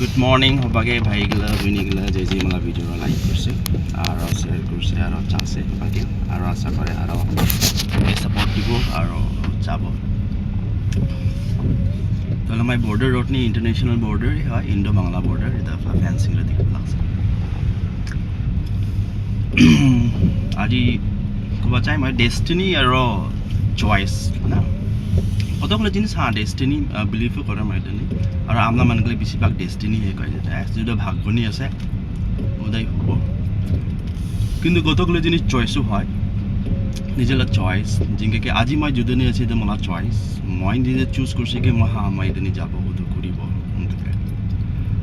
good morning সবাকে ভাইগিলা বইনিগিলা যে যে मला ভিডিও লাইক করছে আর শেয়ার করছে আর চাচ্ছে সবাকে আর আশা করে আর সাপোর্ট দিব আর যাব তাহলে মাই বর্ডার রোড নি ইন্টারন্যাশনাল বর্ডার হয় ইন্ডো বাংলা বর্ডার এটা ফ্যান্সিং রে দেখতে লাগছে আজি কবা চাই মই ডেস্টিনি আর চয়েস না কতগুলো জিনিস হ্যাঁ ডেস্টিনি বিলিভও কৰে মই দেনি আর আমরা মানগলে বেশিরভাগ ডেস্টিনি হে কয় যেটা যদি ভাগ্যনি আছে ওদাই হব কিন্তু কতগুলো জিনিস চয়েসও হয় নিজের চয়েস যেকে আজি মই যদিনি আছে যে মোলা চয়েস মই নিজে চুজ করছি কি মই হ্যাঁ মই এদিন যাব ওদু কৰিব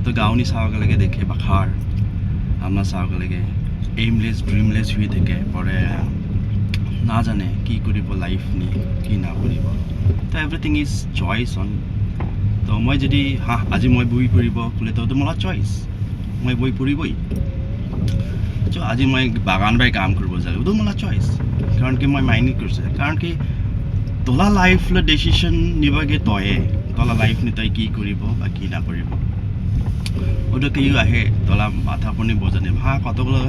তো গাঁৱনি চাওয়াকে লাগে দেখে বাখাৰ আমৰা চাওয়াকে লাগে এইমলেস ড্ৰিমলেস হয়ে থাকে পৰে না জানে কি কৰিব লাইফ নি কি না কৰিব তো এভরিথিং ইজ চয়েস অন তো মই যদি হ্যাঁ আজি মই বই পড়ব কলে তো মোলা চয়েস মই বই পড়বই তো আজি মই বাগান বাই কাম করব যাই ওদো মোলা চয়েস কারণ কি মই মাইন্ড করছে কারণ কি তোলা লাইফ ল ডিসিশন নিবাগে তয়ে তোলা লাইফ নি তই কি কৰিব বা কি না কৰিব ওটা কি আহে তোলা মাথা পনি বোঝানে হ্যাঁ কতগুলো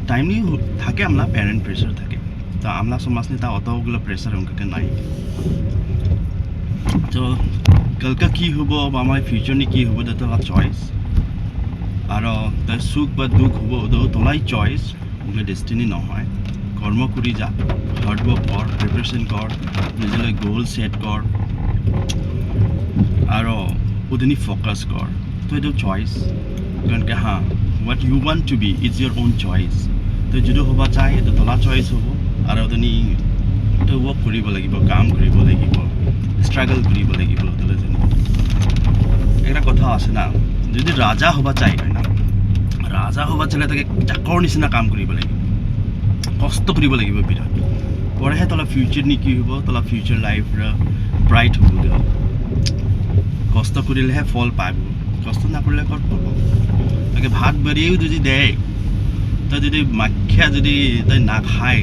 টাইমলি থাকে আমরা প্যারেন্ট প্রেসার থাকে তো আমরা সমাজ নি তা অতগুলো প্রেসার উনকে নাই তো কালকা কি হব বা আমার ফিউচার নি কি হব এটা চয়েস আর তার সুখ বা দুঃখ হব ওটা তোলাই চয়েস ওগুলো ডেস্টিনি নহয় কর্ম করি যা হার্ডওয়ার্ক কর প্রিপারেশন কর নিজের গোল সেট কর আর ওদিনই ফোকাস কর তো এটা চয়েস কারণ কি হ্যাঁ what you want to be it's your own choice তো যদি হবা চাই এটা তোলা চয়েস হব আর ওদিনই এটা ওয়ার্ক কৰিব লাগিব কাম কৰিব লাগিব স্ট্ৰাগল কৰিব লাগিব তোলে যেন একটা কথা আছে না যদি ৰাজা হবা চাই হয় না ৰাজা হবা চাইলে তাকে চাকৰ নিচিনা কাম কৰিব লাগিব কষ্ট কৰিব লাগিব বিৰাট পৰেহে তোলা ফিউচাৰ নি কি হব তোলা ফিউচাৰ লাইফ ব্ৰাইট হব দিও কষ্ট কৰিলেহে ফল পাব কষ্ট না কৰিলে ক'ত পাব তাকে ভাত বাৰীও যদি দে তই যদি মাখিয়া যদি তই না খাই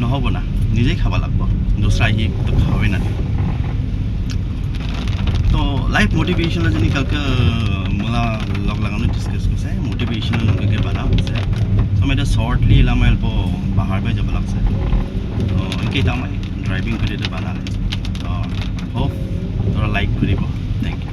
নহ'ব না নিজেই খাব লাগব দোসরা আহি তো খাওয়াই না तो लाइफ मोटिवेशन जनी कलका मला लग लगानो डिस्कस करছে मोटिवेशनल के बना होছে तो मैं शॉर्टली लामा अल्पो बाहर पे जब लगছে तो इनके तामाय ड्राइविंग करे बना होप थोड़ा लाइक करिबो थैंक यू